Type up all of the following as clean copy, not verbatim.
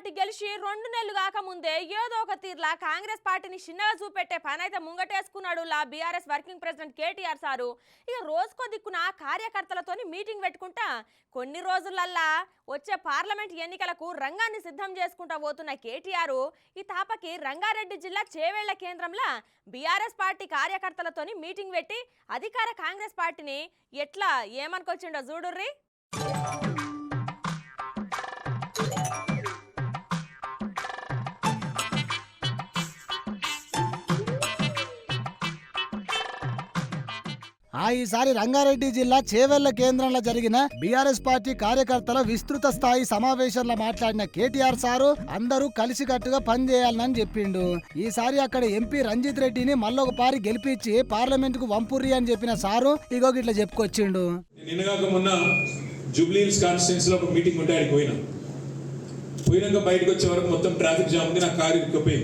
Party గెలిచి 2 నెలలు కాకముందే ఏదో ఒక తీర్లా కాంగ్రెస్ పార్టీని చిన్నగా చూపెట్టే పని అయితే ముంగటేసుకున్నాడు BRS working president KTR sir. ఇక రోజుకో దిక్కున కార్యకర్తలతోని మీటింగ్ పెట్టుకుంటా కొన్ని రోజులల్లా వచ్చే పార్లమెంట్ ఎన్నికలకు రంగాన్ని సిద్ధం చేసుకుంటా పోతున్న కేటీఆర్ ఈ తాపకి రంగారెడ్డి జిల్లా చేవేళ్ల కేంద్రంలో బీఆర్ఎస్ పార్టీ కార్యకర్తలతోని మీటింగ్ పెట్టి అధికార కాంగ్రెస్ పార్టీని ఎట్లా ఏమనుకొచ్చిండో చూడుర్రి. ఈసారి రంగారెడ్డి జిల్లా చేవెళ్ల కేంద్రంలో జరిగిన బీఆర్ఎస్ పార్టీ కార్యకర్తల విస్తృత స్థాయి సమావేశంలో మాట్లాడిన కేటీఆర్ సారు అందరూ కలిసికట్టుగా పనిచేయాలని చెప్పిండు. ఈసారి అక్కడ ఎంపీ రంజిత్ రెడ్డిని మళ్ళొక పారి గెలిపించి పార్లమెంట్ కు వంపుర్రి అని చెప్పిన సారు ఇగో ఇట్లా చెప్పుకొచ్చిండు. పోయినాక బయటకు వచ్చే వరకు మొత్తం ట్రాఫిక్ జామ్ ఉంది. నా కారు ఇరుకపోతే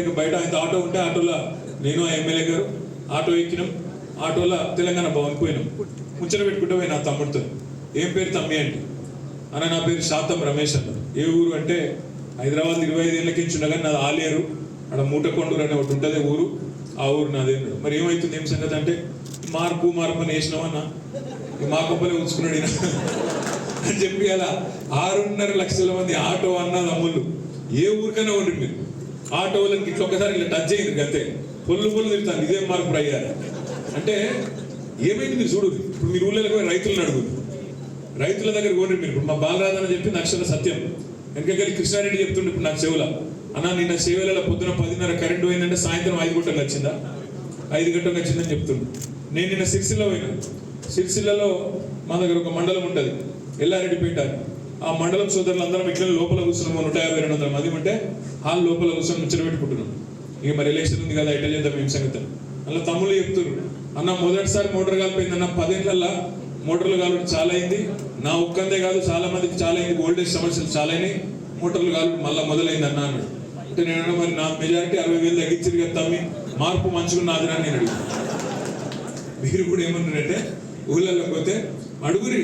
ఇక బయట ఆయన ఆటో ఉంటే ఆటోలో నేను ఎమ్మెల్యే గారు ఆటో ఎక్కినాం. ఆటోలో తెలంగాణ భవన్ పోయినాం. ముచ్చట పెట్టుకుంటే పోయి నా తమ్ముడితో ఏం పేరు తమ్మి అంటే అన్న నా పేరు శాతం రమేష్ అన్నారు. ఏ ఊరు అంటే హైదరాబాద్ 25 ఏళ్ళకించి ఉండగా నాది ఆలేరు, అక్కడ మూటకొండూరు అనే ఒకటి ఉంటుంది ఊరు, ఆ ఊరు నాదే. మరి ఏమవుతుంది ఏం సంగతి అంటే మార్పు అని వేసినామన్నా మా గొప్పలే ఉంచుకున్నాడు అని చెప్పి అలా 6.5 లక్షల మంది ఆటో అన్న తమ్ముళ్ళు ఏ ఊరికైనా ఉండి మీరు ఆటో వాళ్ళకి ఇట్లా ఒకసారి ఇట్లా టచ్ అయింది అంతే పొల్లు తిరుగుతాను ఇదే మార్పు అయ్యారు అంటే ఏమైంది మీరు చూడు. ఇప్పుడు మీరు ఊళ్ళకి పోయి రైతులను అడుగురు, రైతుల దగ్గర పోండి మీరు. ఇప్పుడు మా బాలరాజు అని చెప్పి అక్షర సత్యం వెనకకెళ్ళి కృష్ణారెడ్డి చెప్తుండే ఇప్పుడు నాకు చెవుల అన్న నిన్న సేవలలో పొద్దున 10:30 కరెంట్ పోయిందంటే సాయంత్రం 5 గంటలకు వచ్చిందా 5 గంటలకు వచ్చిందని చెప్తుండే. నేను నిన్న సిరిసిల్ల పోయినా. సిరిసిల్లలో మా దగ్గర ఒక మండలం ఉంటుంది ఎల్లారెడ్డిపేట. ఆ మండలం సోదరులు అందరం ఇట్లా లోపల కూర్చున్నాం. 150-200 మంది ఉంటే హాల్ లోపల కూర్చొని ముచ్చట పెట్టుకుంటున్నాం. ఇక మరి ఎలక్షన్ ఉంది కదా ఎట్లా చేద్దాం ఏం సంగతి అలా తమ్ముళ్ళు చెప్తున్నారు. అన్న మొదటిసారి మోటార్ కాలిపోయింది అన్న 10 ఏళ్ళల్లో మోటార్లు కాలు చాలా అయింది. నా ఒక్కందే కాదు చాలా మందికి చాలా అయింది. ఓల్డేజ్ సమస్యలు చాలా అయినాయి. మోటార్లు కాలు మళ్ళీ మొదలైంది అన్న అన్నాడు. అంటే నేను మరి నా మెజారిటీ 60,000 తగ్గించారు కదా తమ్మి మార్పు మంచుకున్నది అని నేను అడిగాను. మీరు కూడా ఏమన్నారంటే ఊళ్ళలోకి పోతే అడుగురి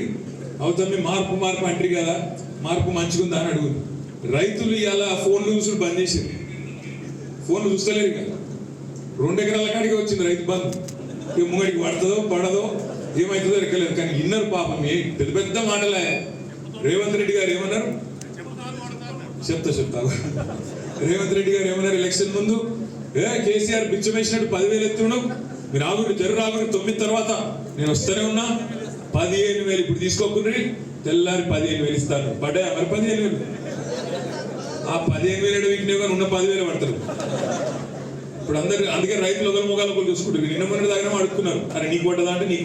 అవుతమ్మి మార్పు అంటారు కదా మార్పు మంచుకుందా అని అడుగురు. రైతులు ఇలా ఫోన్లు చూసుడు బంద్ చేసారు. ఫోన్లు చూస్తలేరు కదా 2 ఎకరాల కాడికి వచ్చింది రైతు బంధు. ఇక ముంగడికి పడదో ఏమవుతుందో ఎక్కలేదు. కానీ ఇన్నర్ పాపం పెద్ద పెద్ద మాటలే. రేవంత్ రెడ్డి గారు ఏమన్నారు చెప్తా రేవంత్ రెడ్డి గారు ఏమన్నారు ఎలక్షన్ ముందు కేసీఆర్ బిచ్చం వేసినట్టు 10,000 ఎత్తున్నాం మీరు ఆగురు రాగురు 9 తర్వాత నేను వస్తూనే ఉన్నా 15,000 ఇప్పుడు తీసుకోకుండా తెల్లారి 15,000 ఇస్తాను పడ్డా మరి 15,000 ఆ 15,000 వీటిని ఉన్న 10,000 పడతారు. ఇప్పుడు అందరు అందుకే రైతులు ఒకరి ముఖాలు చూసుకుంటారు. నిన్న మొన్న దగ్గర అడుగుతున్నారు అరే నీకు కొట్టదా అంటే నీకు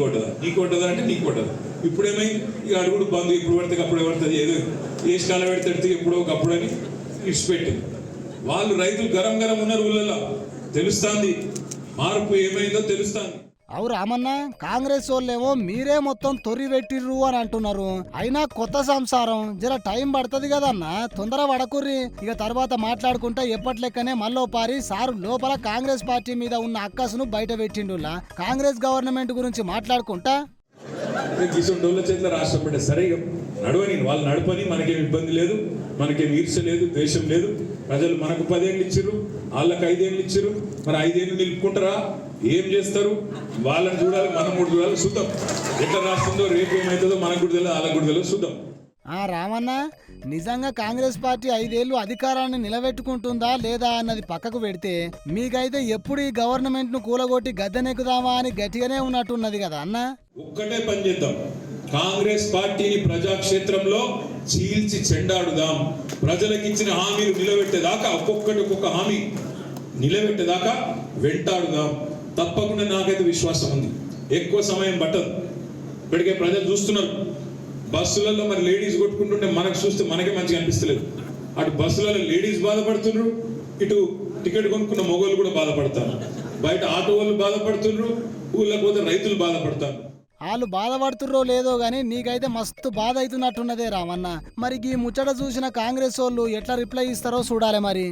కొట్టదా అంటే నీకు కొట్టదు. ఇప్పుడు ఏమైంది ఇక అడుగుడు బంధు ఎప్పుడు పడితే అప్పుడే పడుతుంది. ఏదో ఏ కాలం పెడితే ఎప్పుడో ఒకప్పుడు అని ఇచ్చిపెట్టింది. వాళ్ళు రైతులు గరం ఉన్నారు ఊళ్ళలో. తెలుస్తుంది మార్పు ఏమైందో తెలుస్తుంది. అవు రామన్న కాంగ్రెస్ వాళ్ళేమో మీరే మొత్తం తొర్రి పెట్టిర్రు అని అంటున్నారు. అయినా కొత్త సంసారం జర టైం పడుతుంది కదన్న తొందర పడకుర్రి. ఇక తర్వాత మాట్లాడుకుంటా ఎప్పట్లెక్కనే మళ్ళీ పారి సారు లోపల కాంగ్రెస్ పార్టీ మీద ఉన్న అక్కసును బయట పెట్టిండులా కాంగ్రెస్ గవర్నమెంట్ గురించి మాట్లాడుకుంటా చేతిలో రాష్ట్రం పెట్టే సరే నడవని వాళ్ళు నడపని మనకేం ఇబ్బంది లేదు, మనకేం ఈర్ష లేదు, ద్వేషం లేదు. ప్రజలు మనకు 10 ఏళ్ళు ఇచ్చిర్రు, వాళ్ళకి 5 ఏళ్ళు ఇచ్చిర్రు. మరి 5 ఏళ్ళు నిలుపుకుంటారా ఏం చేస్తారు వాళ్ళని చూడాలి, మనం కూడా చూడాలి. చూద్దాం ఎట్లా రాస్తుందో రేపు ఏమవుతుందో మనకు కూడా తెలియదు వాళ్ళకు కూడా తెలియదు చూద్దాం. రామన్న నిజంగా కాంగ్రెస్ పార్టీ 5 ఏళ్ళు అధికారాన్ని నిలబెట్టుకుంటుందా లేదా అన్నది పక్కకు పెడితే మీకైతే ఎప్పుడు ఈ గవర్నమెంట్ ను కూలగొట్టి గద్దెనెక్కుదామా అని గట్టిగానే ఉన్నట్టున్నది కదా అన్న. ఒక్కటే పని చేద్దాం, కాంగ్రెస్ పార్టీని ప్రజాక్షేత్రంలో చీల్చి చెండాడుదాం. ప్రజలకు ఇచ్చిన హామీలు నిలబెట్టేదాకా ఒక్కొక్క హామీ నిలబెట్టేదాకా వెంటాడుదాం. తప్పకుండా నాకైతే విశ్వాసం ఉంది. ఎక్కువ సమయం పట్టదు. ఇప్పటికే ప్రజలు చూస్తున్నారు బస్సులలో మరి లేడీస్ కొట్టుకుంటుంటే మనకు చూస్తే మనకే మంచిగా అనిపిస్తలేదు. అటు బస్సులలో లేడీస్ బాధపడుతున్నారు, ఇటు టికెట్ కొనుక్కున్న మొగోళ్ళు కూడా బాధపడతారు. బయట ఆటో వాళ్ళు బాధపడుతున్నారు, ఊళ్ళకి పోతే రైతులు బాధపడతారు. వాళ్ళు బాధపడుతుర్రో లేదో గానీ నీకైతే మస్తు బాధ అవుతున్నట్టున్నదే రామన్న. మరి ఈ ముచ్చట చూసిన కాంగ్రెస్ వాళ్ళు ఎట్లా రిప్లై ఇస్తారో చూడాలి మరి.